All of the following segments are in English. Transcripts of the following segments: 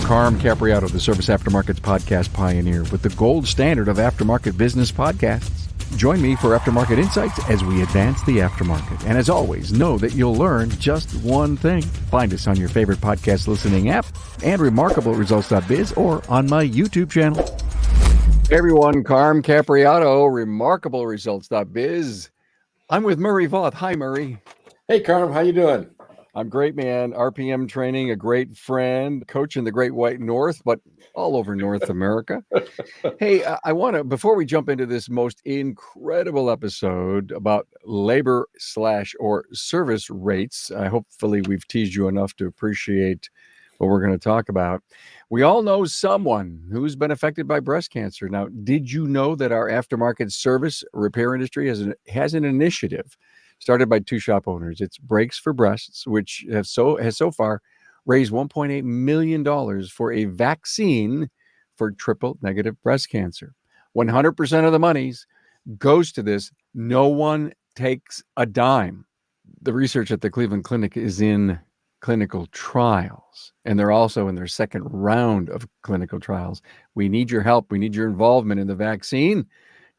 Carm Capriato, the Service Aftermarkets podcast pioneer with the gold standard of aftermarket business podcasts. Join me for Aftermarket Insights as we advance the aftermarket. And as always, know that you'll learn just one thing. Find us on your favorite podcast listening app and remarkableresults.biz or on my YouTube channel. Hey everyone, Carm Capriato, remarkableresults.biz. I'm with Murray Voth. Hi, Murray. Hey, Carm. How you doing? I'm great, man. RPM Training, a great friend, coach in the Great White North, but all over North America. Hey, I want to, before we jump into this most incredible episode about labor or service rates, hopefully we've teased you enough to appreciate what we're going to talk about. We all know someone who's been affected by breast cancer. Now, did you know that our aftermarket service repair industry has an initiative started by two shop owners? It's Brakes for Breasts, which has so far raised $1.8 million for a vaccine for triple negative breast cancer. 100% of the monies goes to this. No one takes a dime. The research at the Cleveland Clinic is in clinical trials, and they're also in their second round of clinical trials. We need your help. We need your involvement in the vaccine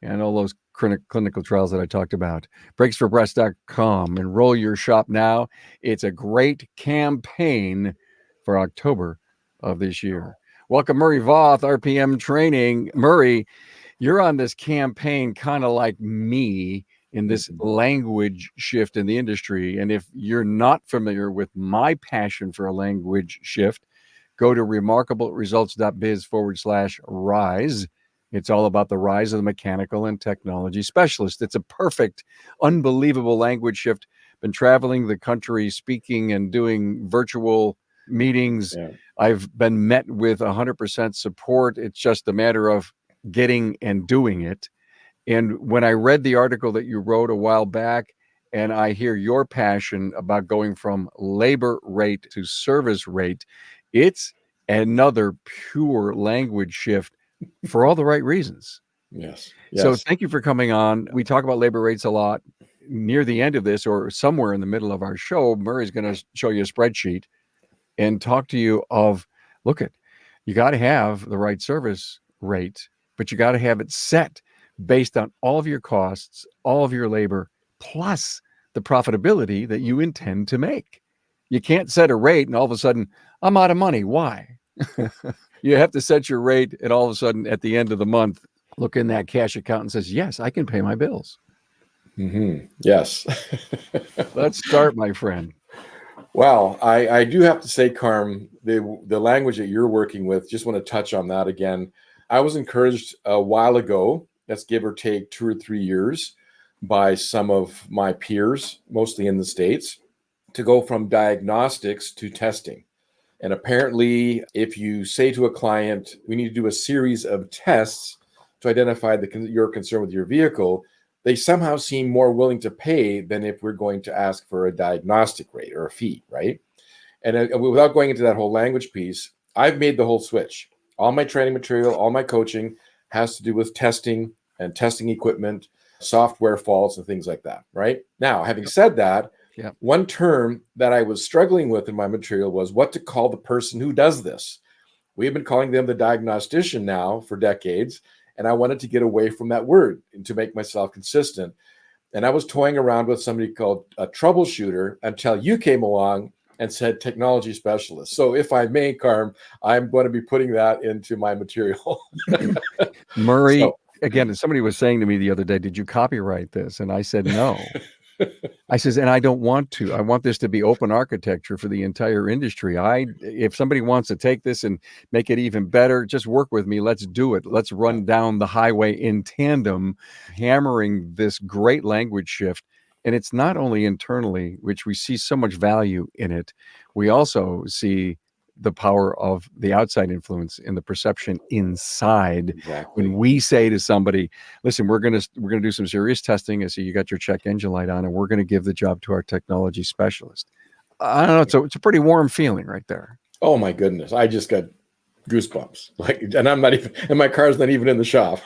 and all those clinical trials that I talked about. Brakesforbreast.com. Enroll your shop now. It's a great campaign for October of this year. Welcome, Murray Voth, RPM Training. Murray, you're on this campaign kind of like me in this language shift in the industry. And if you're not familiar with my passion for a language shift, go to remarkableresults.biz/rise. It's all about the rise of the mechanical and technology specialist. It's a perfect, unbelievable language shift. Been traveling the country, speaking and doing virtual meetings. Yeah. I've been met with 100% support. It's just a matter of getting and doing it. And when I read the article that you wrote a while back, and I hear your passion about going from labor rate to service rate, it's another pure language shift for all the right reasons. Yes. So thank you for coming on. We talk about labor rates a lot. Near the end of this, or somewhere in the middle of our show, Murray's going to show you a spreadsheet and talk to you of, you got to have the right service rate, but you got to have it set based on all of your costs, all of your labor, plus the profitability that you intend to make. You can't set a rate and all of a sudden, I'm out of money. Why? You have to set your rate, and all of a sudden, at the end of the month, look in that cash account and says, yes, I can pay my bills. Mm-hmm. Yes. Let's start, my friend. Well, I do have to say, Carm, the language that you're working with, just want to touch on that again. I was encouraged a while ago, let's give or take 2 or 3 years, by some of my peers, mostly in the States, to go from diagnostics to testing. And apparently, if you say to a client, we need to do a series of tests to identify your concern with your vehicle, they somehow seem more willing to pay than if we're going to ask for a diagnostic rate or a fee, right? And without going into that whole language piece, I've made the whole switch. All my training material, all my coaching has to do with testing and testing equipment, software faults, and things like that, right? Now, having said that, one term that I was struggling with in my material was what to call the person who does this. We have been calling them the diagnostician now for decades, and I wanted to get away from that word and to make myself consistent. And I was toying around with somebody called a troubleshooter until you came along and said technology specialist. So if I may, Carm, I'm going to be putting that into my material. Murray, again, somebody was saying to me the other day, did you copyright this? And I said, no. I says, and I don't want to. I want this to be open architecture for the entire industry. If somebody wants to take this and make it even better, just work with me. Let's do it. Let's run down the highway in tandem, hammering this great language shift. And it's not only internally, which we see so much value in it. We also see the power of the outside influence in the perception inside. Exactly. When we say to somebody, listen, we're gonna do some serious testing. I see you got your check engine light on, and we're gonna give the job to our technology specialist. I don't know, it's a pretty warm feeling right there. Oh my goodness. I just got goosebumps. And I'm not even, and my car's not even in the shop.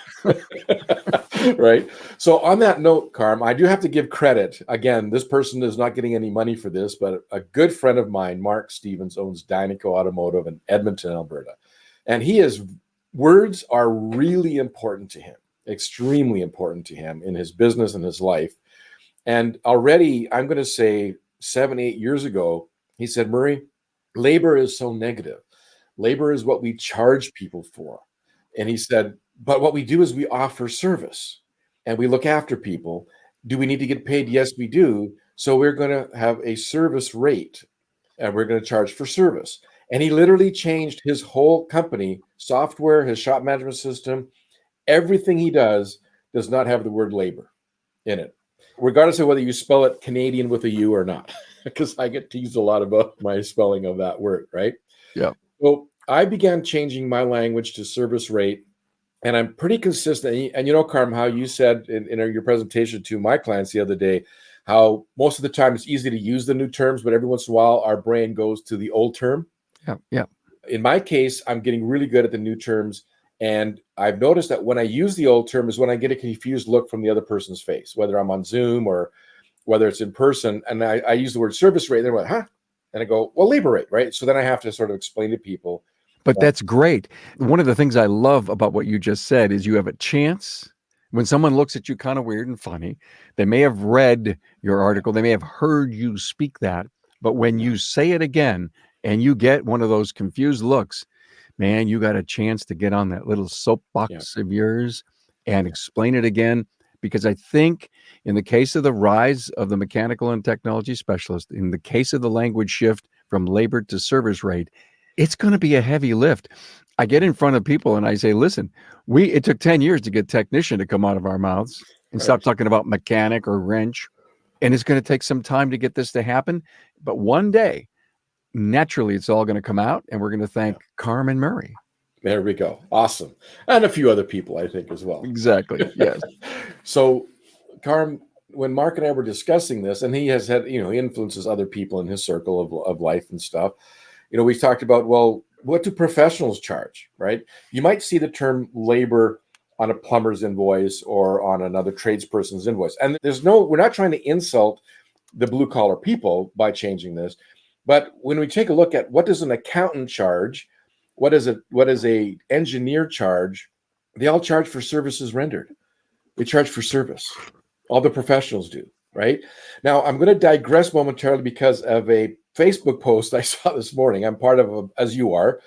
Right. So on that note, Carm, I do have to give credit. Again, this person is not getting any money for this, but a good friend of mine, Mark Stevens, owns Dynaco Automotive in Edmonton, Alberta. And words are really important to him, extremely important to him in his business and his life. And already, I'm going to say 7, 8 years ago, he said, Murray, labor is so negative. Labor is what we charge people for. And he said, but what we do is we offer service and we look after people. Do we need to get paid? Yes, we do. So we're going to have a service rate and we're going to charge for service. And he literally changed his whole company, software, his shop management system. Everything he does not have the word labor in it, regardless of whether you spell it Canadian with a U or not, because I get teased a lot about my spelling of that word, right? Yeah. So I began changing my language to service rate, and I'm pretty consistent. And you know, Carm, how you said in your presentation to my clients the other day, how most of the time it's easy to use the new terms, but every once in a while our brain goes to the old term. Yeah. In my case, I'm getting really good at the new terms. And I've noticed that when I use the old term is when I get a confused look from the other person's face, whether I'm on Zoom or whether it's in person. And I use the word service rate. They're like, huh? And I go, well, labor rate, right? So then I have to sort of explain to people. But that's great. One of the things I love about what you just said is you have a chance when someone looks at you kind of weird and funny. They may have read your article, they may have heard you speak that, but when you say it again and you get one of those confused looks, man, you got a chance to get on that little soapbox of yours and explain it again. Because I think in the case of the rise of the mechanical and technology specialist, in the case of the language shift from labor to service rate, it's going to be a heavy lift. I get in front of people and I say, listen, it took 10 years to get technician to come out of our mouths and stop talking about mechanic or wrench. And it's going to take some time to get this to happen. But one day, naturally, it's all going to come out and we're going to thank Carm and Murray. There we go. Awesome. And a few other people, I think, as well. Exactly. Yes. So, Carm, when Mark and I were discussing this, and he has had, he influences other people in his circle of life and stuff. We talked about, well, what do professionals charge, right? You might see the term labor on a plumber's invoice or on another tradesperson's invoice. And we're not trying to insult the blue collar people by changing this. But when we take a look at what does an accountant charge, what is a engineer charge, they all charge for services rendered. They charge for service. All the professionals do, right? Now, I'm going to digress momentarily because of a Facebook post I saw this morning. I'm part of, as you are,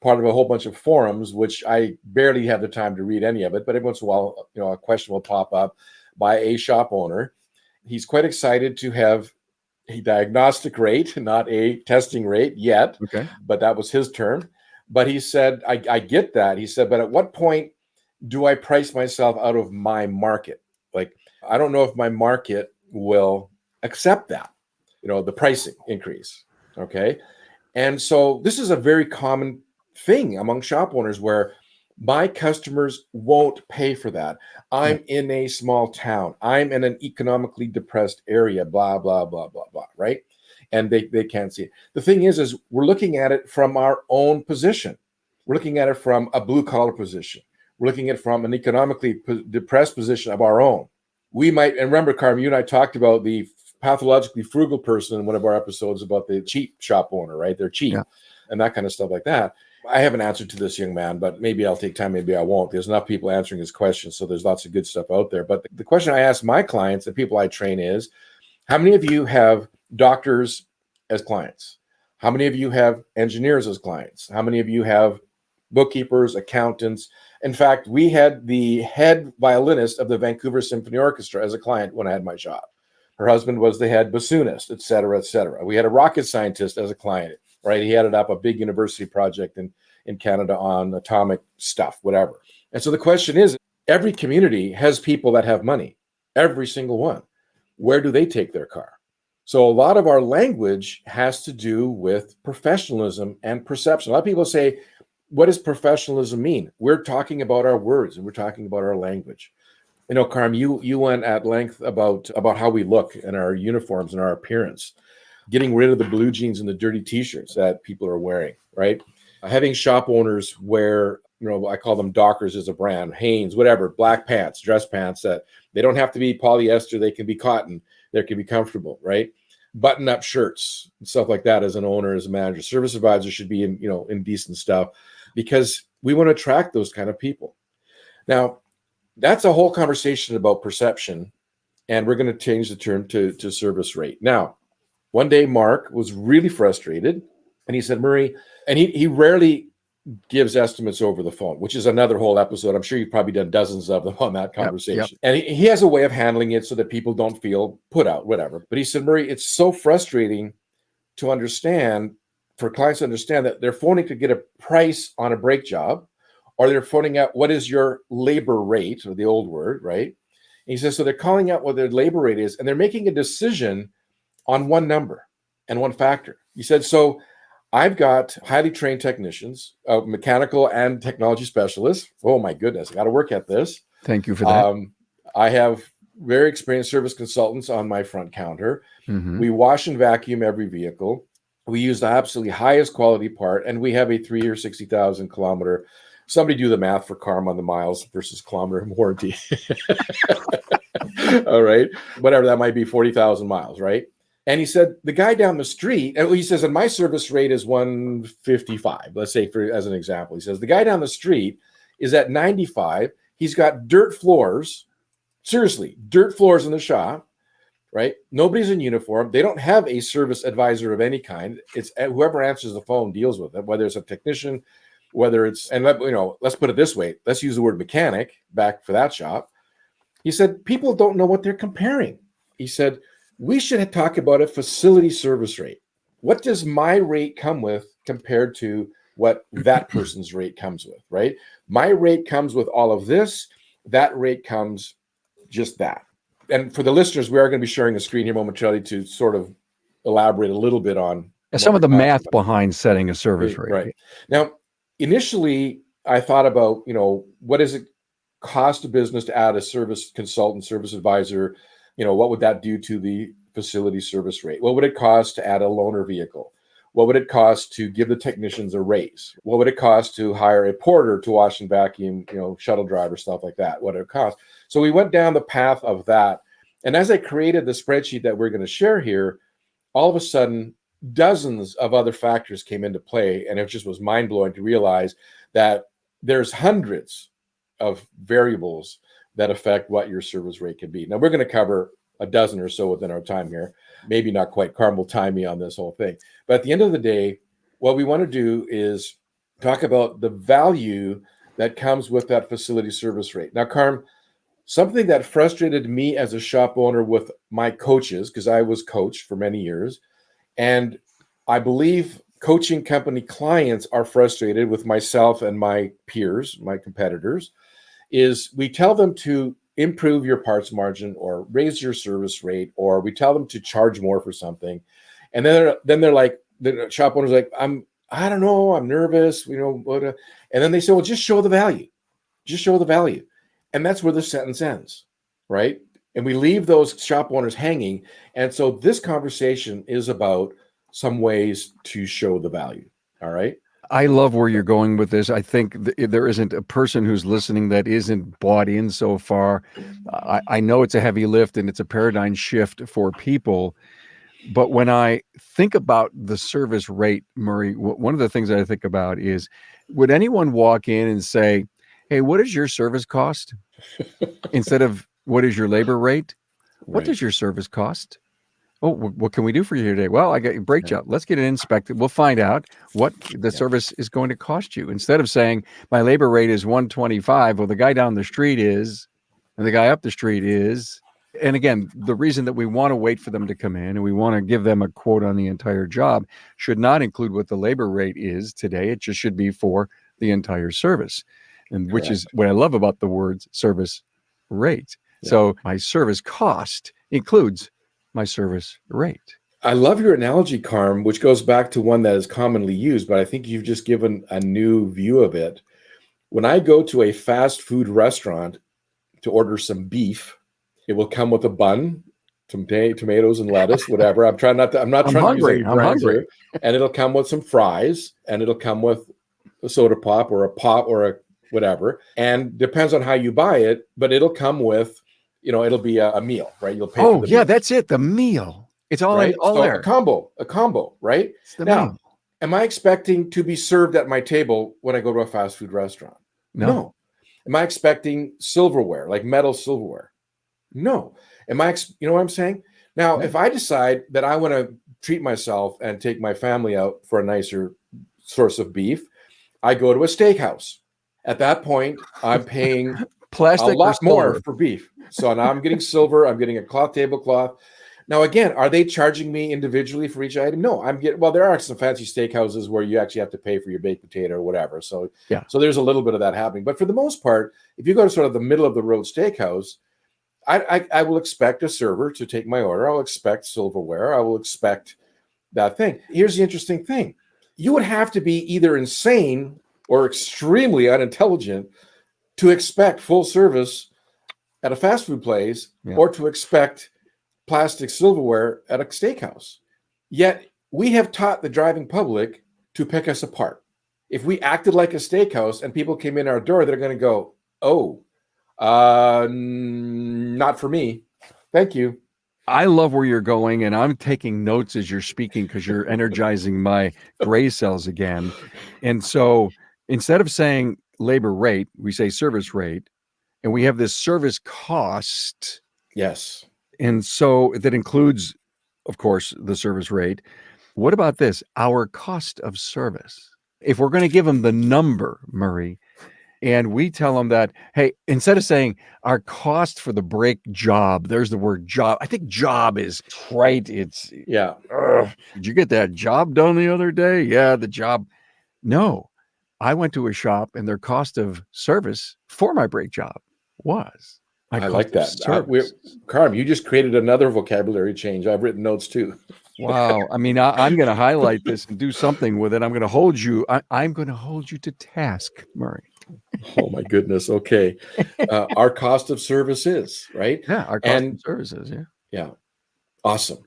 part of a whole bunch of forums, which I barely have the time to read any of it, but every once in a while, a question will pop up by a shop owner. He's quite excited to have a diagnostic rate, not a testing rate yet, but that was his term. But he said, I get that. He said, but at what point do I price myself out of my market? Like, I don't know if my market will accept that, the pricing increase. Okay. And so this is a very common thing among shop owners where my customers won't pay for that. I'm in a small town. I'm in an economically depressed area, blah, blah, blah, blah, blah, right? And they can't see it. The thing is we're looking at it from our own position. We're looking at it from a blue collar position. We're looking at it from an economically depressed position of our own. We might, and remember, Carmen, you and I talked about the pathologically frugal person in one of our episodes about the cheap shop owner, right? They're cheap and that kind of stuff like that. I have an answer to this young man, but maybe I'll take time, maybe I won't. There's enough people answering his questions, so there's lots of good stuff out there. But the question I ask my clients, the people I train is, how many of you have doctors as clients? How many of you have engineers as clients? How many of you have bookkeepers, accountants? In fact, we had the head violinist of the Vancouver Symphony Orchestra as a client when I had my shop. Her husband was the head bassoonist, et cetera, et cetera. We had a rocket scientist as a client, right? He headed up a big university project in Canada on atomic stuff, whatever. And so the question is, every community has people that have money, every single one. Where do they take their car? So a lot of our language has to do with professionalism and perception. A lot of people say, what does professionalism mean? We're talking about our words and we're talking about our language. Carm, you went at length about how we look and our uniforms and our appearance, getting rid of the blue jeans and the dirty t-shirts that people are wearing, right? Having shop owners wear I call them Dockers as a brand, Hanes, whatever, black pants, dress pants that they don't have to be polyester. They can be cotton. They can be comfortable, right? Button-up shirts and stuff like that. As an owner, as a manager, service advisor should be in decent stuff, because we want to attract those kind of people. Now, that's a whole conversation about perception, and we're going to change the term to service rate. Now, one day Mark was really frustrated, and he said, Murray, and he rarely gives estimates over the phone, which is another whole episode. I'm sure you've probably done dozens of them on that conversation. Yep. And he has a way of handling it so that people don't feel put out, whatever. But he said, Murray, it's so frustrating to understand, for clients to understand that they're phoning to get a price on a brake job, or they're phoning out what is your labor rate, or the old word, right? And he says, so they're calling out what their labor rate is, and they're making a decision on one number and one factor. He said, so I've got highly trained technicians, mechanical and technology specialists. Oh my goodness, I got to work at this. Thank you for that. I have very experienced service consultants on my front counter. Mm-hmm. We wash and vacuum every vehicle. We use the absolutely highest quality part, and we have a 3 or 60,000 kilometer. Somebody do the math for Carm on the miles versus kilometer warranty. All right, whatever that might be, 40,000 miles, right? And he said, the guy down the street, and he says, and my service rate is 155, let's say, as an example. He says, the guy down the street is at 95. He's got dirt floors, seriously, dirt floors in the shop, right? Nobody's in uniform. They don't have a service advisor of any kind. It's whoever answers the phone deals with it, whether it's a technician, whether it's, and let's put it this way. Let's use the word mechanic back for that shop. He said, people don't know what they're comparing. He said, we should talk about a facility service rate. What does my rate come with compared to what that person's rate comes with, right? My rate comes with all of this. That rate comes just that. And for the listeners, we are going to be sharing a screen here momentarily to sort of elaborate a little bit on some of the math behind setting a service rate. Right. Now, initially, I thought about, what does it cost a business to add a service consultant, service advisor? What would that do to the facility service rate? What would it cost to add a loaner vehicle? What would it cost to give the technicians a raise? What would it cost to hire a porter to wash and vacuum, shuttle driver, stuff like that? What would it cost? So we went down the path of that. And as I created the spreadsheet that we're going to share here, all of a sudden, dozens of other factors came into play. And it just was mind-blowing to realize that there's hundreds of variables that affect what your service rate can be. Now, we're going to cover a dozen or so within our time here. Maybe not quite. Carm will time me on this whole thing. But at the end of the day, what we want to do is talk about the value that comes with that facility service rate. Now, Carm, something that frustrated me as a shop owner with my coaches, because I was coached for many years, and I believe coaching company clients are frustrated with myself and my peers, my competitors, is we tell them to improve your parts margin or raise your service rate, or we tell them to charge more for something. And then they're like, the shop owner's like, I don't know, I'm nervous, and then they say, well, just show the value. Just show the value. And that's where the sentence ends, right? And we leave those shop owners hanging. And so this conversation is about some ways to show the value, all right? I love where you're going with this. I think there isn't a person who's listening that isn't bought in so far. I know it's a heavy lift and it's a paradigm shift for people. But when I think about the service rate, Murray, one of the things that I think about is, would anyone walk in and say, hey, what is your service cost? Instead of what is your labor rate? What does your service cost? Oh, what can we do for you today? Well, I got your brake job. Let's get it inspected. We'll find out what the service is going to cost you. Instead of saying my labor rate is 125, well, the guy down the street is, and the guy up the street is. And again, the reason that we want to wait for them to come in and we want to give them a quote on the entire job should not include what the labor rate is today. It just should be for the entire service, and which is what I love about the words service rate. Yeah. So my service cost includes my service rate. I love your analogy, Carm, which goes back to one that is commonly used, but I think you've just given a new view of it. When I go to a fast food restaurant to order some beef, it will come with a bun, some tomatoes and lettuce, whatever. I'm hungry. And it'll come with some fries, and it'll come with a soda pop or a whatever. And depends on how you buy it, but it'll come with, it'll be a meal, right? You'll pay for the meal, that's it. The meal. It's all right? all So there. a combo, right? It's the Now, meal. am I expecting to be served at my table when I go to a fast food restaurant? No. Am I expecting silverware, like metal silverware? No. Am I, you know what I'm saying? Now, if I decide that I want to treat myself and take my family out for a nicer source of beef, I go to a steakhouse. At that point, I'm paying Plastic a lot or more silver? for beef. So now I'm getting silver. I'm getting a cloth tablecloth. Now, again, are they charging me individually for each item? No, there are some fancy steakhouses where you actually have to pay for your baked potato or whatever. So there's a little bit of that happening. But for the most part, if you go to sort of the middle of the road steakhouse, I will expect a server to take my order. I'll expect silverware. I will expect that thing. Here's the interesting thing. You would have to be either insane or extremely unintelligent to expect full service at a fast food place or to expect plastic silverware at a steakhouse. Yet we have taught the driving public to pick us apart. If we acted like a steakhouse and people came in our door, they're going to go, not for me. Thank you. I love where you're going, and I'm taking notes as you're speaking because you're energizing my gray cells again. And so instead of saying labor rate, we say service rate, and we have this service cost. Yes. And so that includes, of course, the service rate. What about this? Our cost of service. If we're going to give them the number, Murray, and we tell them that, hey, instead of saying our cost for the brake job, there's the word job. I think job is right. It's, did you get that job done the other day? Yeah, the job. No, I went to a shop and their cost of service for my brake job was. I like that. Carm, you just created another vocabulary change. I've written notes too. Wow. I mean, I'm going to highlight this and do something with it. I'm going to hold you. I'm going to hold you to task, Murray. Oh my goodness. Okay. Our cost of service is, right? Yeah. Our cost of services. Yeah. Yeah. Awesome.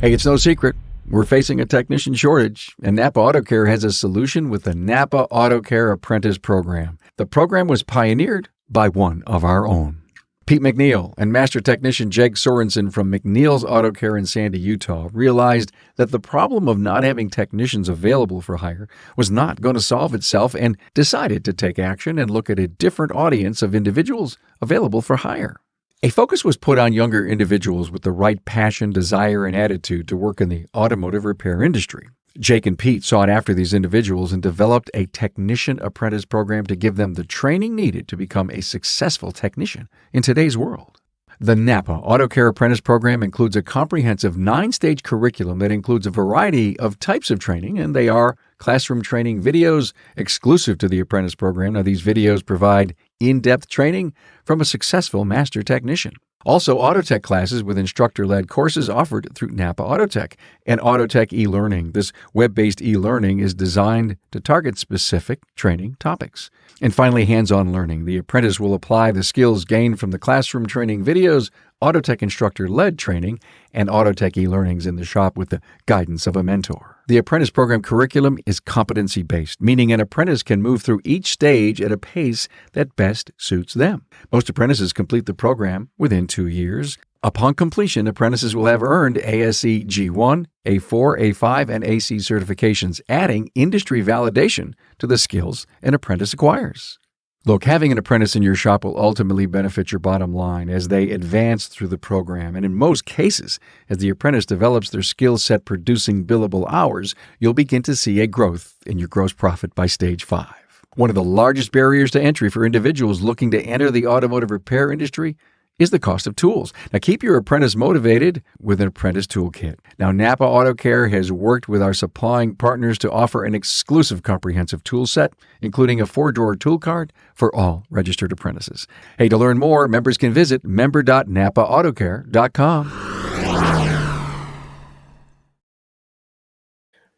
Hey, it's no secret. We're facing a technician shortage, and NAPA Auto Care has a solution with the NAPA Auto Care Apprentice program. The program was pioneered by one of our own. Pete McNeil and Master Technician Jake Sorensen from McNeil's Auto Care in Sandy, Utah, realized that the problem of not having technicians available for hire was not going to solve itself and decided to take action and look at a different audience of individuals available for hire. A focus was put on younger individuals with the right passion, desire, and attitude to work in the automotive repair industry. Jake and Pete sought after these individuals and developed a technician apprentice program to give them the training needed to become a successful technician in today's world. The NAPA Auto Care Apprentice program includes a comprehensive 9-stage curriculum that includes a variety of types of training, and they are classroom training videos exclusive to the apprentice program. Now, these videos provide in-depth training from a successful master technician. Also, Autotech classes with instructor-led courses offered through NAPA Autotech and Autotech e-learning. This web-based e-learning is designed to target specific training topics. And finally, hands-on learning. The apprentice will apply the skills gained from the classroom training videos, Autotech instructor-led training, and Autotech e-learnings in the shop with the guidance of a mentor. The apprentice program curriculum is competency-based, meaning an apprentice can move through each stage at a pace that best suits them. Most apprentices complete the program within 2 years. Upon completion, apprentices will have earned ASE G1, A4, A5, and AC certifications, adding industry validation to the skills an apprentice acquires. Look, having an apprentice in your shop will ultimately benefit your bottom line as they advance through the program. And in most cases, as the apprentice develops their skill set producing billable hours, you'll begin to see a growth in your gross profit by stage 5. One of the largest barriers to entry for individuals looking to enter the automotive repair industry is the cost of tools. Now, keep your apprentice motivated with an apprentice toolkit. Now, NAPA Auto Care has worked with our supplying partners to offer an exclusive comprehensive tool set, including a 4-drawer tool cart for all registered apprentices. Hey, to learn more, members can visit member.NAPAAutoCare.com.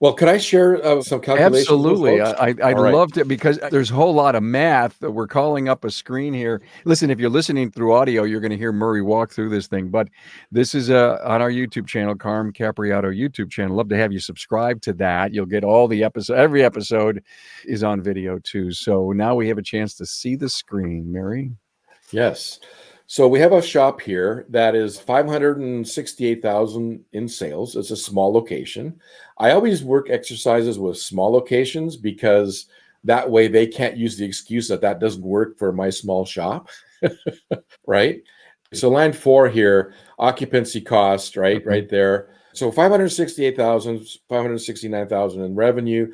Well, could I share some calculations with Absolutely. folks? I'd All right. love to, because there's a whole lot of math that we're calling up a screen here. Listen, if you're listening through audio, you're going to hear Murray walk through this thing. But this is on our YouTube channel, Carm Capriato YouTube channel. Love to have you subscribe to that. You'll get all the episodes. Every episode is on video too. So now we have a chance to see the screen, Mary. Yes. So we have a shop here that is 568,000 in sales. It's a small location. I always work exercises with small locations because that way they can't use the excuse that that doesn't work for my small shop, right? So line 4 here, occupancy cost, right? Okay. Right there. So 568,000, 569,000 in revenue.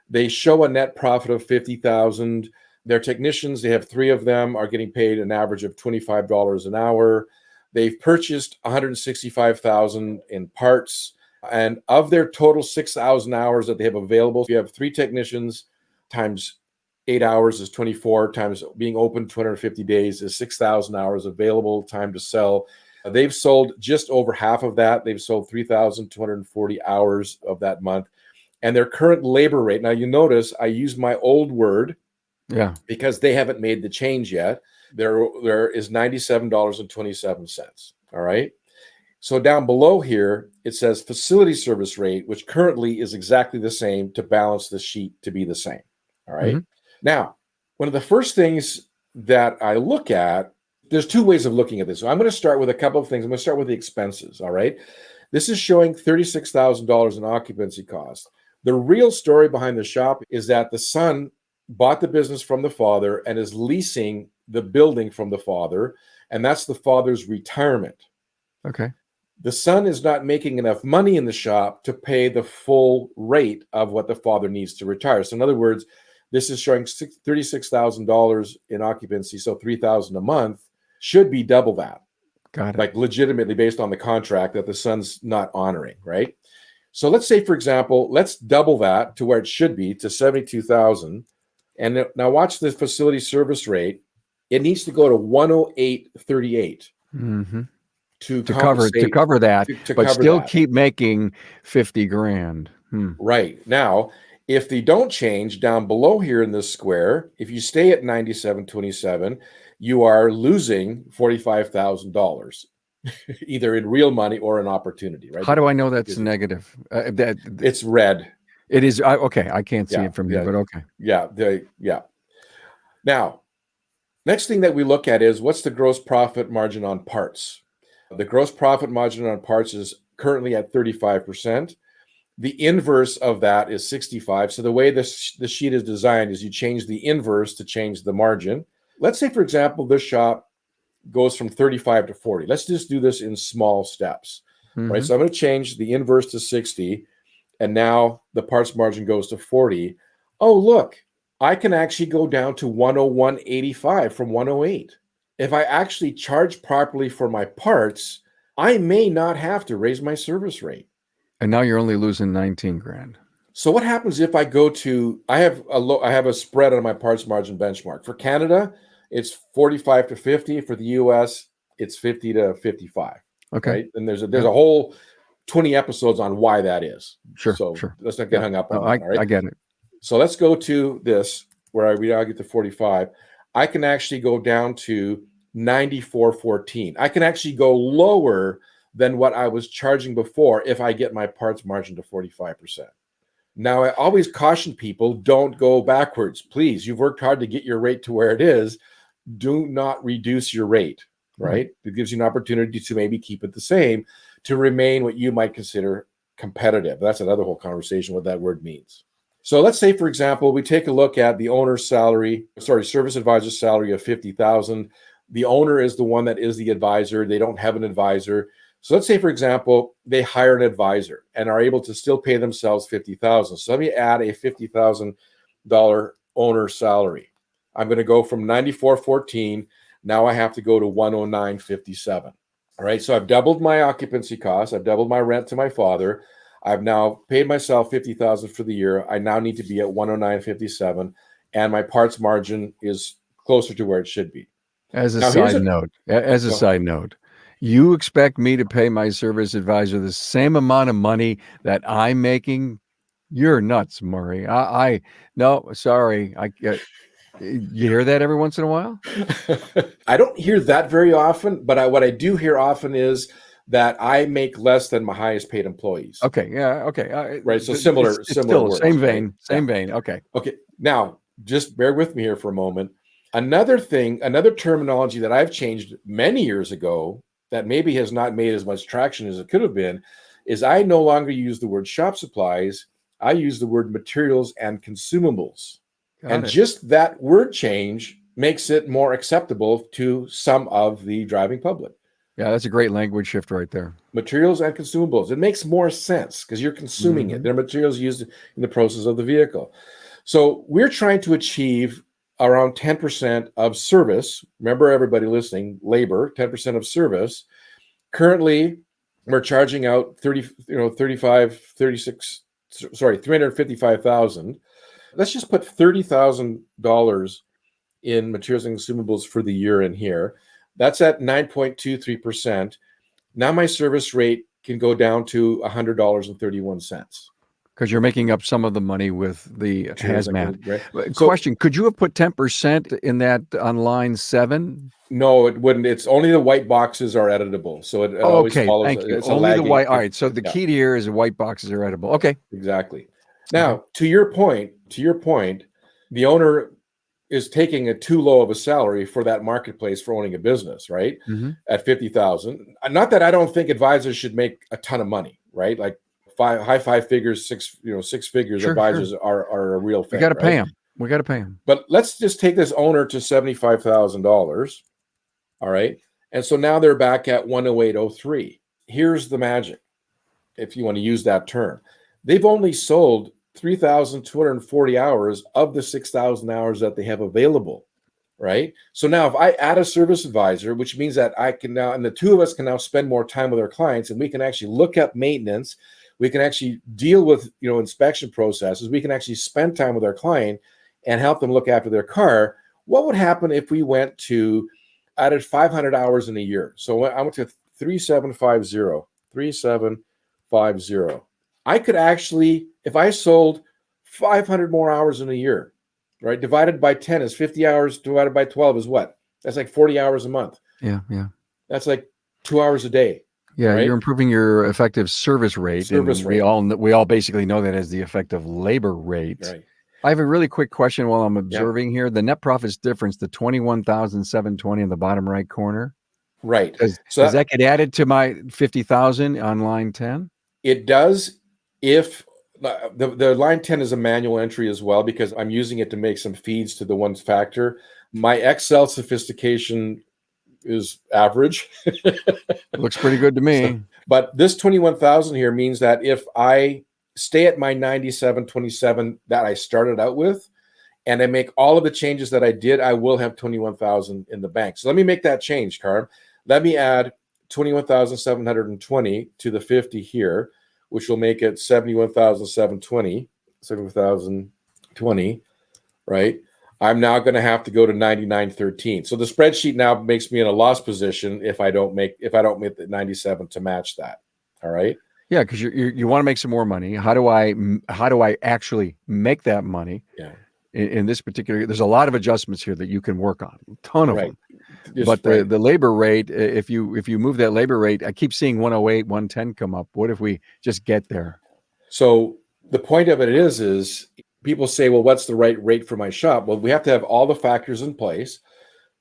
They show a net profit of 50,000. Their technicians, they have 3 of them, are getting paid an average of $25 an hour. They've purchased 165,000 in parts. And of their total 6,000 hours that they have available, if you have 3 technicians times 8 hours is 24, times being open 250 days is 6,000 hours available time to sell. They've sold just over half of that. They've sold 3,240 hours of that month. And their current labor rate, now you notice I use my old word, Yeah. because they haven't made the change yet. There is $97.27. All right. So down below here, it says facility service rate, which currently is exactly the same to balance the sheet to be the same. All right. Now, one of the first things that I look at, there's 2 ways of looking at this. So I'm going to start with a couple of things. I'm going to start with the expenses. All right. This is showing $36,000 in occupancy cost. The real story behind the shop is that the son bought the business from the father and is leasing the building from the father, and that's the father's retirement. Okay. The son is not making enough money in the shop to pay the full rate of what the father needs to retire. So in other words, this is showing $36,000 in occupancy, so $3,000 a month, should be double that. Got it. Like legitimately based on the contract that the son's not honoring, right? So let's say, for example, let's double that to where it should be, to 72,000. And now watch the facility service rate. It needs to go to 108.38 to cover that, to but cover still that. keep making 50 grand. Right. Now, if they don't change down below here in this square, if you stay at 97.27, you are losing $45,000, either in real money or an opportunity, right? How do I know that's negative? It's red. It is. Okay. I can't see it from here, but okay. Yeah. Now, next thing that we look at is what's the gross profit margin on parts? The gross profit margin on parts is currently at 35%. The inverse of that is 65. So the way the sheet is designed is you change the inverse to change the margin. Let's say, for example, this shop goes from 35 to 40. Let's just do this in small steps, right? So I'm going to change the inverse to 60, and now the parts margin goes to 40. Oh, look, I can actually go down to 101.85 from 108. If I actually charge properly for my parts, I may not have to raise my service rate. And now you're only losing 19 grand. So what happens if I go to, I have a spread on my parts margin benchmark. For Canada, it's 45 to 50. For the US, it's 50 to 55. Okay. Right? And there's a whole 20 episodes on why that is. Sure. Let's not get hung up on that. All right? I get it. So let's go to this, where we now get to 45. I can actually go down to 94.14. I can actually go lower than what I was charging before if I get my parts margin to 45%. Now, I always caution people, don't go backwards. Please, you've worked hard to get your rate to where it is. Do not reduce your rate, right? It gives you an opportunity to maybe keep it the same, to remain what you might consider competitive. That's another whole conversation, what that word means. So let's say, for example, we take a look at the owner's service advisor's salary of 50,000. The owner is the one that is the advisor. They don't have an advisor. So let's say, for example, they hire an advisor and are able to still pay themselves $50,000. So let me add a $50,000 owner salary. I'm going to go from 94.14. Now I have to go to 109.57. All right. So I've doubled my occupancy costs. I've doubled my rent to my father. I've now paid myself $50,000 for the year. I now need to be at 109.57, and my parts margin is closer to where it should be. As a side note, you expect me to pay my service advisor the same amount of money that I'm making You're nuts, Murray. No, sorry. You hear that every once in a while? I don't hear that very often, but what I do hear often is that I make less than my highest paid employees. Okay. Yeah. Okay. Right. So It's similar still words. same Right? vein. Same vein. Okay. Okay. Now, just bear with me here for a moment. Another terminology that I've changed many years ago that maybe has not made as much traction as it could have been is I no longer use the word shop supplies. I use the word materials and consumables. Got it. Just that word change makes it more acceptable to some of the driving public. Yeah, that's a great language shift right there. Materials and consumables. It makes more sense because you're consuming it. They're materials used in the process of the vehicle. So we're trying to achieve around 10% of service. Remember, everybody listening, labor, 10% of service. Currently, we're charging out 355,000. Let's just put $30,000 in materials and consumables for the year in here. That's at 9.23%. Now my service rate can go down to $100.31. Because you're making up some of the money with the hazmat. Right? Question, could you have put 10% in that on line 7? No, it wouldn't. It's only the white boxes are editable. So it always follows. Thank you. It's Only the white. All lagging. right. So the key here is the white boxes are editable. Okay. Exactly. Now, to your point, the owner is taking a too low of a salary for that marketplace for owning a business, right? At 50,000. Not that I don't think advisors should make a ton of money, right? Like high five figures, six figures. Sure, advisors are a real thing. We got to pay them. We got to pay them. But let's just take this owner to $75,000. All right. And so now they're back at 108.03. Here's the magic, if you want to use that term. They've only sold 3,240 hours of the 6,000 hours that they have available, right? So now if I add a service advisor, which means that I can now, and the two of us can now spend more time with our clients, and we can actually look at maintenance. We can actually deal with, inspection processes. We can actually spend time with our client and help them look after their car. What would happen if we went to added 500 hours in a year? So I went to 3750. I could actually, if I sold 500 more hours in a year, right? Divided by 10 is 50 hours. Divided by 12 is what? That's like 40 hours a month. Yeah. That's like 2 hours a day. Yeah, right? You're improving your effective service rate. We all basically know that as the effective labor rate. Right. I have a really quick question while I'm observing here. The net profits difference, the 21,720 in the bottom right corner. Right. Does that get added to my 50,000 on line 10? It does. If the line 10 is a manual entry as well, because I'm using it to make some feeds to the one factor. My Excel sophistication is average. Looks pretty good to me. But this 21,000 here means that if I stay at my 97.27 that I started out with, and I make all of the changes that I did, I will have 21,000 in the bank. So let me make that change, Carm. Let me add 21,720 to the 50 here, which will make it 71,720, right? I'm now going to have to go to 99.13. So the spreadsheet now makes me in a loss position if I don't make the 97 to match that. All right. Yeah, because you want to make some more money. How do I actually make that money? Yeah. In this particular, there's a lot of adjustments here that you can work on, a ton of them. But the labor rate, if you move that labor rate, I keep seeing 108, 110 come up. What if we just get there? So the point of it is people say, well, what's the right rate for my shop? Well, we have to have all the factors in place.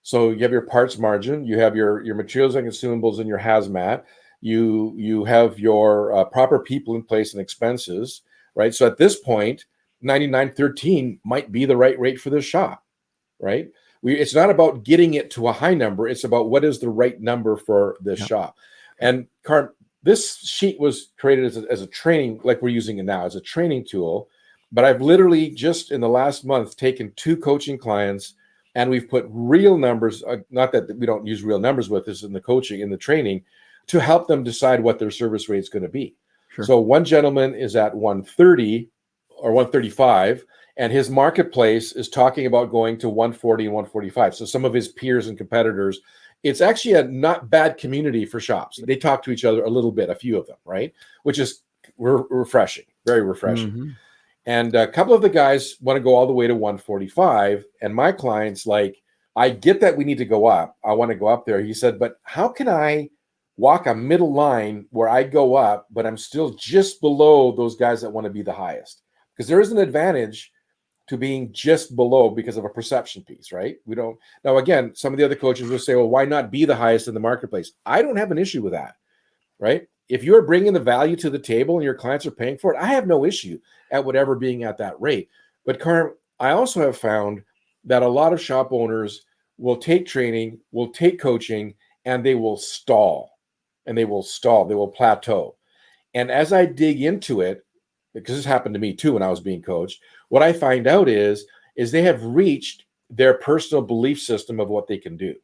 So you have your parts margin, you have your materials and consumables and your hazmat, you have your proper people in place and expenses, right? So at this point, 99.13 might be the right rate for this shop, right? It's not about getting it to a high number. It's about what is the right number for this shop. And Carm, this sheet was created as a training, like we're using it now, as a training tool. But I've literally just in the last month taken 2 coaching clients, and we've put real numbers, not that we don't use real numbers with this in the coaching, in the training, to help them decide what their service rate is going to be. Sure. So one gentleman is at 130 or 135, and his marketplace is talking about going to 140 and 145. So some of his peers and competitors, it's actually a not bad community for shops. They talk to each other a little bit, a few of them, right? Which is refreshing, very refreshing. Mm-hmm. And a couple of the guys want to go all the way to 145. And my client's like, I get that we need to go up. I want to go up there. He said, but how can I walk a middle line where I go up, but I'm still just below those guys that want to be the highest? Because there is an advantage to being just below because of a perception piece, right? We don't. Now, again, some of the other coaches will say, well, why not be the highest in the marketplace? I don't have an issue with that, right? If you're bringing the value to the table and your clients are paying for it, I have no issue at whatever being at that rate. But Carm, I also have found that a lot of shop owners will take training, will take coaching, and they will stall. And they will stall. They will plateau. And as I dig into it, because this happened to me too when I was being coached, what I find out is they have reached their personal belief system of what they can do.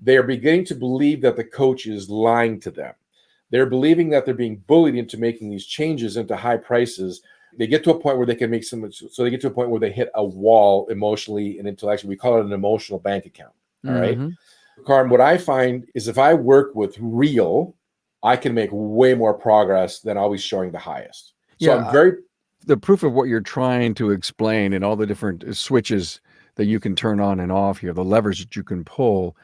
They are beginning to believe that the coach is lying to them. They're believing that they're being bullied into making these changes into high prices. They get to a point where they can make so they get to a point where they hit a wall emotionally and intellectually. We call it an emotional bank account. All right. Carm, what I find is if I work with real, I can make way more progress than always showing the highest. So I'm the proof of what you're trying to explain and all the different switches that you can turn on and off here, the levers that you can pull.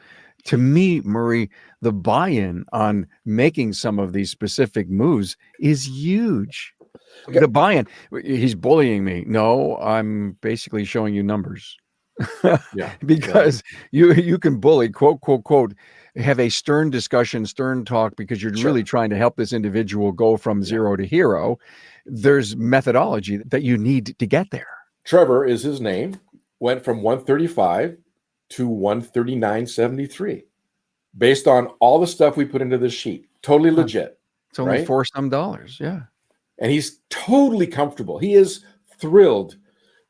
To me, Murray, the buy-in on making some of these specific moves is huge. Okay. The buy-in, he's bullying me. No, I'm basically showing you numbers. Because you can bully, quote, quote, quote, have a stern discussion, stern talk, because you're really trying to help this individual go from zero to hero. There's methodology that you need to get there. Trevor is his name, went from 135 to 139.73 based on all the stuff we put into this sheet. Totally legit. It's only $4 some. Yeah. And he's totally comfortable. He is thrilled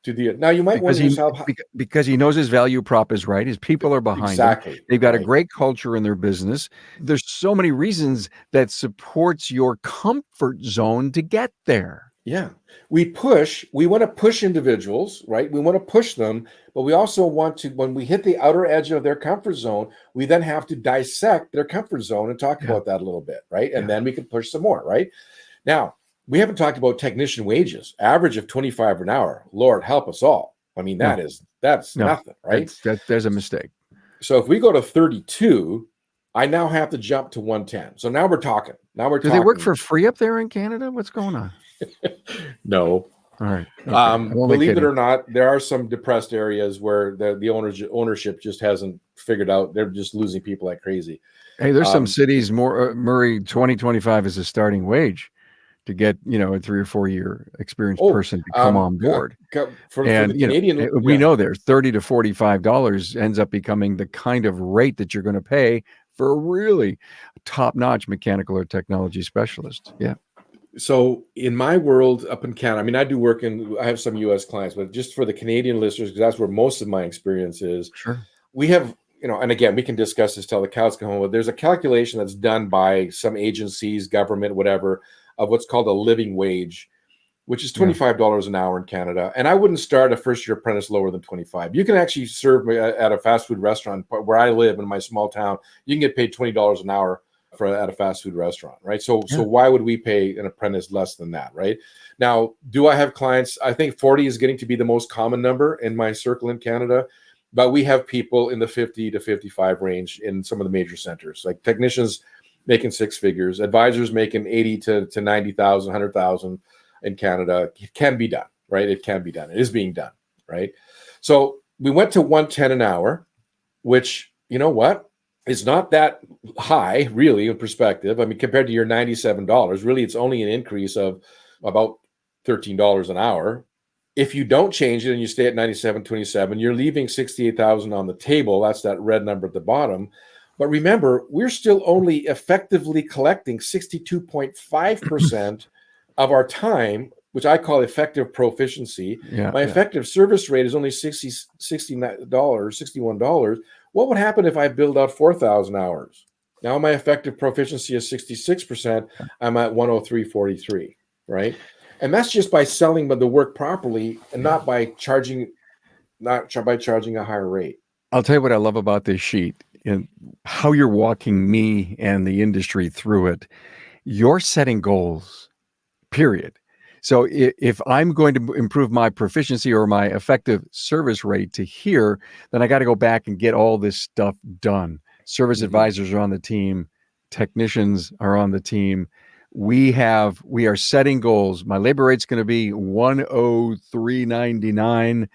to do it. Now you might wonder yourself, because he knows his value prop is right. His people are behind him. They've got a great culture in their business. There's so many reasons that supports your comfort zone to get there. Yeah. We want to push individuals, right? We want to push them, but we also want to, when we hit the outer edge of their comfort zone, we then have to dissect their comfort zone and talk about that a little bit, right? And then we can push some more, right? Now, we haven't talked about technician wages, average of $25 an hour. Lord help us all. I mean, that's nothing, right? There's a mistake. So if we go to 32, I now have to jump to 110. So now we're talking. Do they work for free up there in Canada? What's going on? No. All right. Okay. Believe it or not, there are some depressed areas where the ownership just hasn't figured out. They're just losing people like crazy. Hey, there's some cities Murray, 2025 is a starting wage to get, a 3 or 4 year experienced person to come on board. For the Canadian, we know there's $30 to $45 ends up becoming the kind of rate that you're going to pay for a really top-notch mechanical or technology specialist. Yeah. So in my world up in Canada, I mean, I have some U.S. clients, but just for the Canadian listeners, because that's where most of my experience is. Sure. We have, and again, we can discuss this till the cows come home. But there's a calculation that's done by some agencies, government, whatever, of what's called a living wage, which is $25 an hour in Canada. And I wouldn't start a first-year apprentice lower than 25. You can actually serve at a fast food restaurant where I live in my small town. You can get paid $20 an hour at a fast food restaurant, right? So why would we pay an apprentice less than that, right? Now, do I have clients? I think 40 is getting to be the most common number in my circle in Canada, but we have people in the 50 to 55 range in some of the major centers, like technicians making 6 figures, advisors making 80 to 90,000, 100,000 in Canada. It can be done, right? It can be done. It is being done, right? So we went to 110 an hour, which, you know what? It's not that high, really, in perspective. I mean, compared to your $97, really, it's only an increase of about $13 an hour. If you don't change it and you stay at 97.27, you're leaving 68,000 on the table. That's that red number at the bottom. But remember, we're still only effectively collecting 62.5% of our time, which I call effective proficiency. My effective service rate is only $61. What would happen if I build out 4,000 hours? Now my effective proficiency is 66%. I'm at 103.43, right? And that's just by selling the work properly and not by charging a higher rate. I'll tell you what I love about this sheet and how you're walking me and the industry through it. You're setting goals, period. So if I'm going to improve my proficiency or my effective service rate to here, then I got to go back and get all this stuff done. Service advisors are on the team. Technicians are on the team. We are setting goals. My labor rate's going to be $103.99.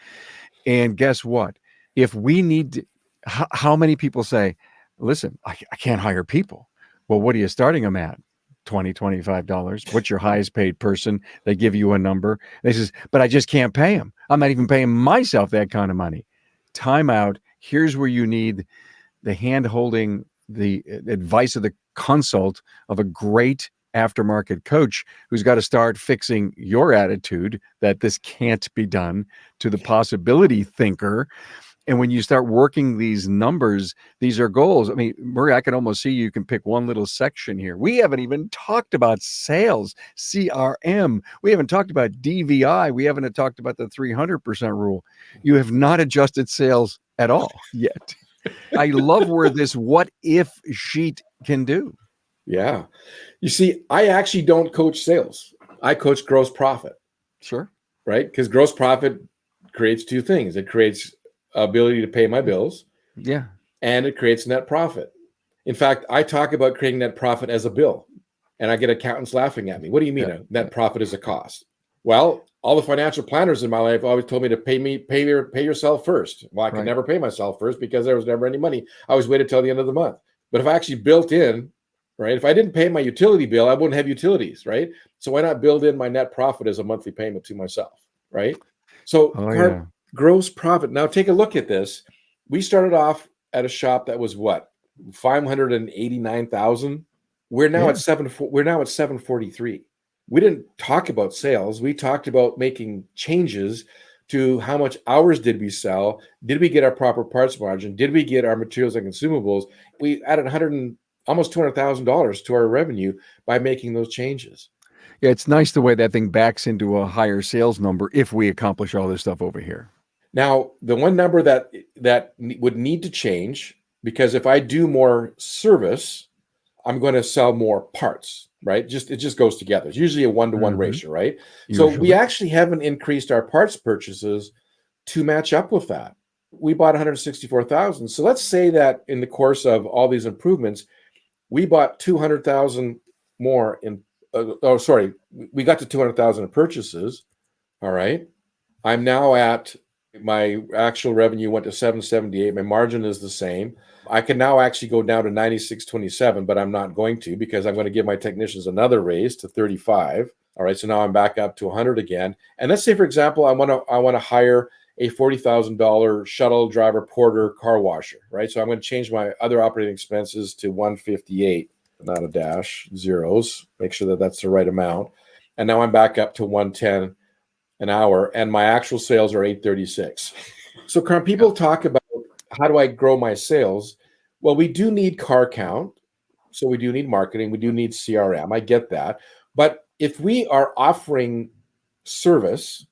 And guess what? If we need to, how many people say, listen, I can't hire people. Well, what are you starting them at? $20, $25. What's your highest paid person? They give you a number. They says, but I just can't pay them. I'm not even paying myself that kind of money. Time out. Here's where you need the hand holding, the advice of the consult of a great aftermarket coach who's got to start fixing your attitude that this can't be done to the possibility thinker. And when you start working these numbers, these are goals. I mean, Murray, I can almost see you can pick one little section here. We haven't even talked about sales, CRM. We haven't talked about DVI. We haven't talked about the 300% rule. You have not adjusted sales at all yet. I love where this what if sheet can do. Yeah. You see, I actually don't coach sales. I coach gross profit. Sure. Right? Because gross profit creates two things. It creates ability to pay my bills. Yeah. And it creates net profit. In fact, I talk about creating net profit as a bill, and I get accountants laughing at me. What do you mean net profit is a cost? Well, all the financial planners in my life always told me to pay yourself first. Well, I could never pay myself first because there was never any money. I always waited till the end of the month. But if I actually built in, right, if I didn't pay my utility bill, I wouldn't have utilities, right? So why not build in my net profit as a monthly payment to myself, right? So gross profit. Now take a look at this. We started off at a shop that was what, 589,000. We're now at 743. We didn't talk about sales. We talked about making changes to how much hours did we sell? Did we get our proper parts margin? Did we get our materials and consumables? We added almost $200,000 to our revenue by making those changes. Yeah, it's nice the way that thing backs into a higher sales number if we accomplish all this stuff over here. Now, the one number that would need to change, because if I do more service, I'm going to sell more parts, right? It just goes together. It's usually a 1-to-1 ratio, right? So we actually haven't increased our parts purchases to match up with that. We bought 164,000. So let's say that in the course of all these improvements, we bought 200,000 more in. We got to 200,000 in purchases. All right. I'm now at my actual revenue went to 778. My margin is the same. I can now actually go down to 96.27, but I'm not going to because I'm going to give my technicians another raise to 35. All right. So now I'm back up to 100 again. And let's say, for example, I want to hire a $40,000 shuttle driver, porter, car washer. Right. So I'm going to change my other operating expenses to 158, not a dash, zeros. Make sure that that's the right amount. And now I'm back up to 110 an hour, and my actual sales are 836. So, Carm, people talk about how do I grow my sales? Well, we do need car count. So we do need marketing. We do need CRM. I get that. But if we are offering service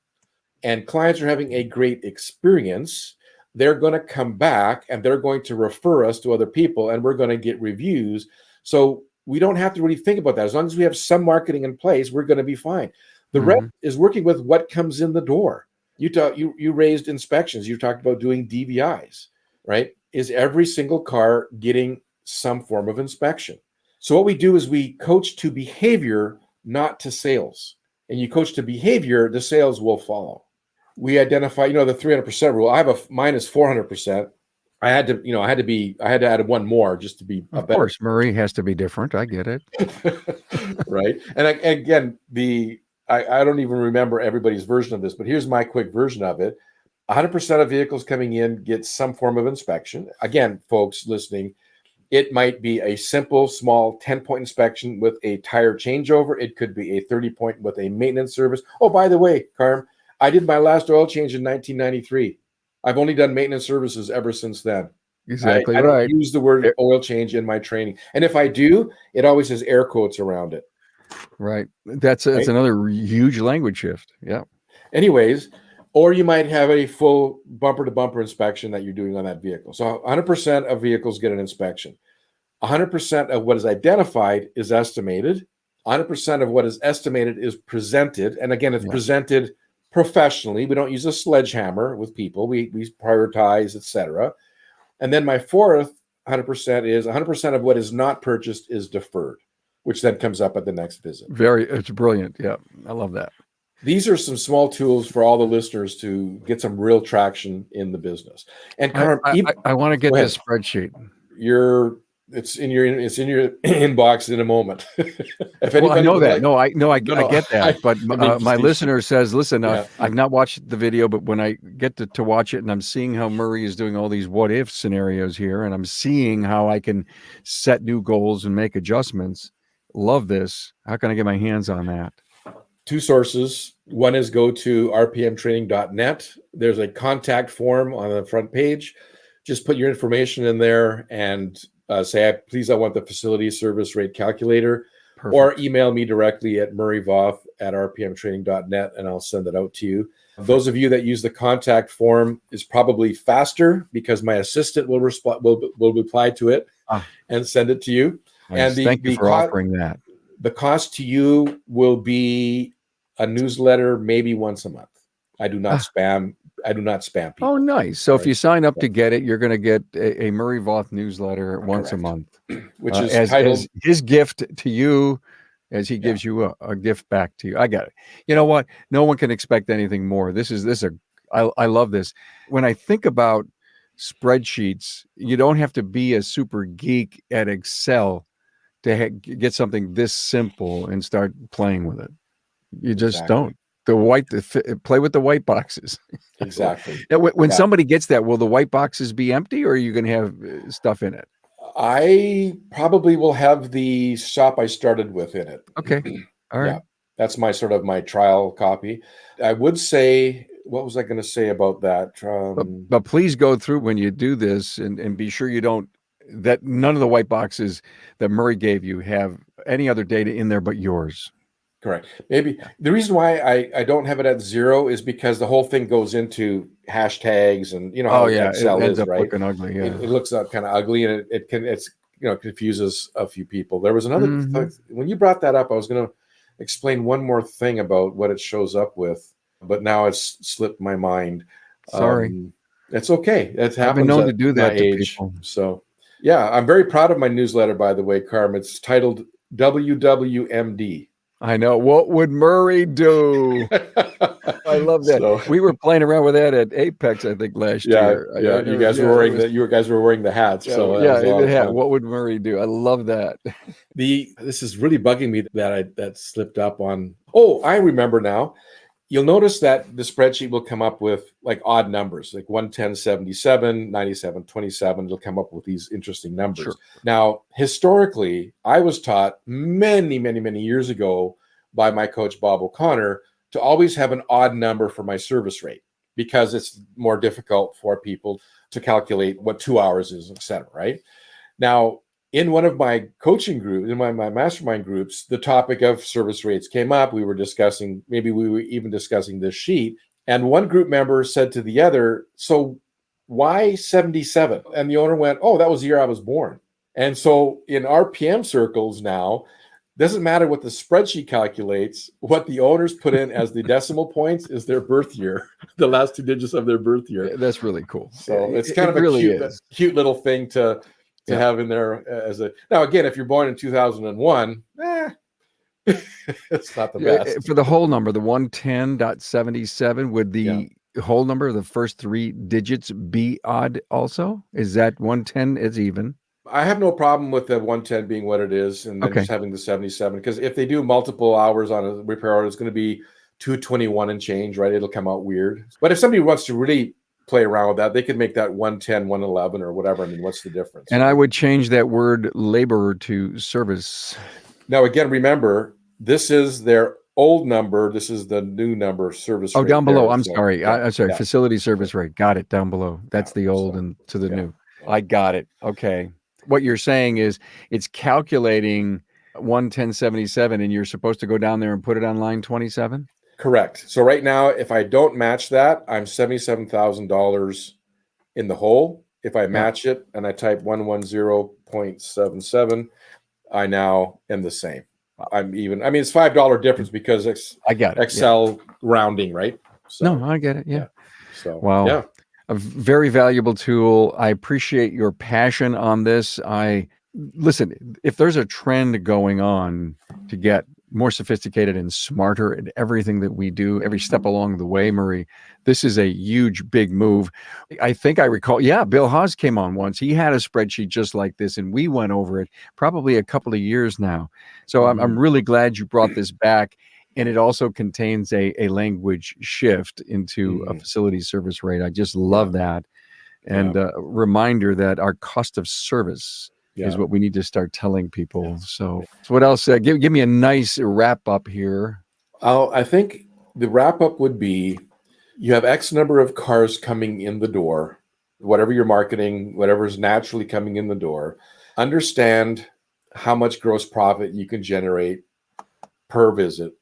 and clients are having a great experience, they're going to come back and they're going to refer us to other people, and we're going to get reviews. So we don't have to really think about that. As long as we have some marketing in place, we're going to be fine. The rest is working with what comes in the door. You raised inspections. You talked about doing DVIs, right? Is every single car getting some form of inspection? So what we do is we coach to behavior, not to sales. And you coach to behavior, the sales will follow. We identify, the 300% rule. I have mine is 400%. I had to add one more just to be of course. Murray has to be different. I get it. Right. And again, I don't even remember everybody's version of this, but here's my quick version of it. 100% of vehicles coming in get some form of inspection. Again, folks listening, it might be a simple, small 10-point inspection with a tire changeover. It could be a 30-point with a maintenance service. Oh, by the way, Carm, I did my last oil change in 1993. I've only done maintenance services ever since then. Exactly I right. don't use the word oil change in my training. And if I do, it always has air quotes around it. Right. That's another huge language shift. Yeah. Anyways, or you might have a full bumper-to-bumper inspection that you're doing on that vehicle. So 100% of vehicles get an inspection. 100% of what is identified is estimated. 100% of what is estimated is presented. And again, it's Yeah. presented professionally. We don't use a sledgehammer with people. We prioritize, etc. And then my fourth 100% is 100% of what is not purchased is deferred, which then comes up at the next visit. It's brilliant. Yeah, I love that. These are some small tools for all the listeners to get some real traction in the business. And Carm, I want to get this spreadsheet. It's in your inbox in a moment. If Well, I anybody know would that. like- I get that. But I mean, my listener says, listen, Yeah. I've not watched the video, but when I get to watch it and I'm seeing how Murray is doing all these what if scenarios here, and I'm seeing how I can set new goals and make adjustments. Love this. How can I get my hands on that? Two sources. One is go to rpmtraining.net. There's a contact form on the front page. Just put your information in there and say, please, I want the facility service rate calculator. Perfect. Or email me directly at murrayvoth@rpmtraining.net and I'll send it out to you. Perfect. Those of you that use the contact form is probably faster because my assistant will reply to it and send it to you. Nice. And thank you for offering that. The cost to you will be a newsletter maybe once a month. I do not spam people. Oh, nice. So if you sign up to get it, you're going to get a Murray Voth newsletter once a month, which is titled as his gift to you, as he gives you a gift back to you. I got it. You know what? No one can expect anything more. I love this. When I think about spreadsheets, you don't have to be a super geek at Excel to get something this simple and start playing with it. You just don't. Play with the white boxes. Exactly. Now, when somebody gets that, will the white boxes be empty, or are you going to have stuff in it? I probably will have the shop I started with in it. Okay. All right. Yeah, that's my trial copy. I would say, what was I going to say about that? But please go through when you do this and be sure that none of the white boxes that Murray gave you have any other data in there but yours. Correct. Maybe the reason why I don't have it at 0 is because the whole thing goes into hashtags and how Excel it ends is, up right? Looking ugly. Yeah. It looks kind of ugly and it confuses a few people. There was another when you brought that up, I was going to explain one more thing about what it shows up with, but now it's slipped my mind. Sorry. It's okay. It happens. I've been known to do that to people. So yeah, I'm very proud of my newsletter, by the way, Carm. It's titled WWMD. I know. What would Murray do? I love that. So, we were playing around with that at Apex, I think, last year. Yeah, you guys were wearing you guys were wearing the hats. The hat. What would Murray do? I love that. This is really bugging me that slipped up on. Oh, I remember now. You'll notice that the spreadsheet will come up with like odd numbers, like 110, 77, 97, 27. It'll come up with these interesting numbers. Sure. Now, historically, I was taught many, many, many years ago by my coach, Bob O'Connor, to always have an odd number for my service rate because it's more difficult for people to calculate what 2 hours is, et cetera, right? Now, in one of my coaching groups, in my mastermind groups, the topic of service rates came up. We were discussing this sheet. And one group member said to the other, so why 77? And the owner went, oh, that was the year I was born. And so in RPM circles now, doesn't matter what the spreadsheet calculates, what the owners put in as the decimal points is their birth year, the last 2 digits of their birth year. That's really cool. So it's kind of a cute little thing to have in there now again, if you're born in 2001, it's not the best. For the whole number, the 110.77, would the whole number, the first 3 digits, be odd also? Is that 110 is even? I have no problem with the 110 being what it is and then just having the 77, because if they do multiple hours on a repair order, it's going to be 221 and change, right? It'll come out weird. But if somebody wants to really play around with that, they could make that 110, 111 or whatever. I mean, what's the difference? And I would change that word labor to service. Now, again, remember, this is their old number. This is the new number, service rate. Oh, down below. I'm sorry. Facility service rate. Got it. Down below. That's the old and to the new. I got it. Okay. What you're saying is it's calculating 110.77 and you're supposed to go down there and put it on line 27? Correct. So right now, if I don't match that, I'm $77,000 in the hole. If I match it and I type 110.77, I now am the same. I mean, it's $5 difference because I get it. Excel rounding, right? So No, I get it. Yeah. So Wow. yeah. A very valuable tool. I appreciate your passion on this. Listen, if there's a trend going on to get more sophisticated and smarter at everything that we do, every step along the way, Murray, this is a huge, big move. I think I recall, Bill Haas came on once. He had a spreadsheet just like this, and we went over it probably a couple of years now. So I'm really glad you brought this back. And it also contains a language shift into a facility service rate. I just love that. And a reminder that our cost of service is what we need to start telling people. So what else? Give me a nice wrap up here. I think the wrap up would be, you have X number of cars coming in the door, whatever you're marketing, whatever is naturally coming in the door. Understand how much gross profit you can generate per visit,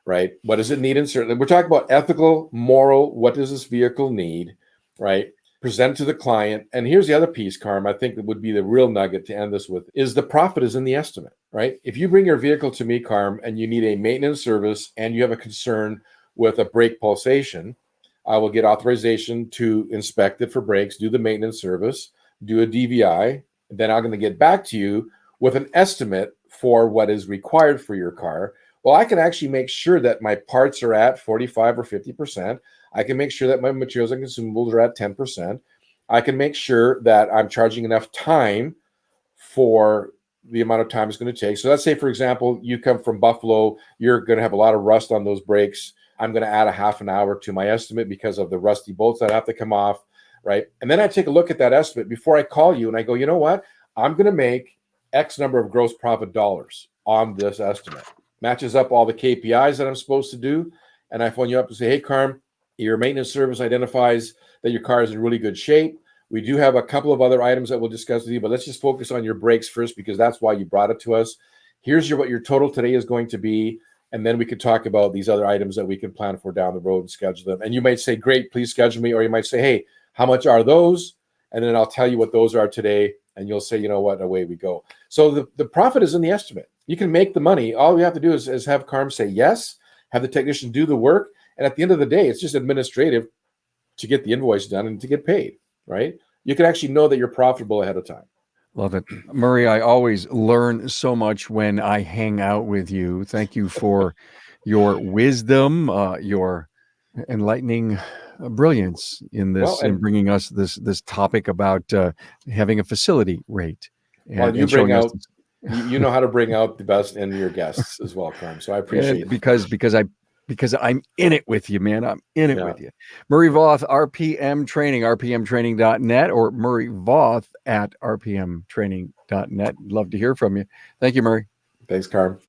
right? What does it need? And certainly we're talking about ethical, moral. What does this vehicle need, right? Present to the client. And here's the other piece, Carm, I think that would be the real nugget to end this with, is the profit is in the estimate, right? If you bring your vehicle to me, Carm, and you need a maintenance service and you have a concern with a brake pulsation, I will get authorization to inspect it for brakes, do the maintenance service, do a DVI, and then I'm going to get back to you with an estimate for what is required for your car. Well, I can actually make sure that my parts are at 45 or 50%. I can make sure that my materials and consumables are at 10%. I can make sure that I'm charging enough time for the amount of time it's going to take. So let's say, for example, you come from Buffalo, you're going to have a lot of rust on those brakes. I'm going to add a half an hour to my estimate because of the rusty bolts that have to come off, right? And then I take a look at that estimate before I call you and I go, you know what? I'm going to make X number of gross profit dollars on this estimate. Matches up all the KPIs that I'm supposed to do. And I phone you up and say, hey, Carm, your maintenance service identifies that your car is in really good shape. We do have a couple of other items that we'll discuss with you, but let's just focus on your brakes first because that's why you brought it to us. Here's what your total today is going to be. And then we could talk about these other items that we can plan for down the road and schedule them. And you might say, great, please schedule me. Or you might say, hey, how much are those? And then I'll tell you what those are today. And you'll say, you know what, away we go. So the profit is in the estimate. You can make the money. All we have to do is have Carm say yes, have the technician do the work. And at the end of the day, it's just administrative to get the invoice done and to get paid, right? You can actually know that you're profitable ahead of time. Love it. Murray, I always learn so much when I hang out with you. Thank you for your wisdom, your enlightening brilliance in this, in bringing us this topic about having a facility rate. And you bring out, you know how to bring out the best in your guests as well, Carm. So I appreciate it. Because I'm in it with you, man. I'm in it with you. Murray Voth, RPM Training, rpmtraining.net, or Murray Voth at rpmtraining.net. Love to hear from you. Thank you, Murray. Thanks, Carm.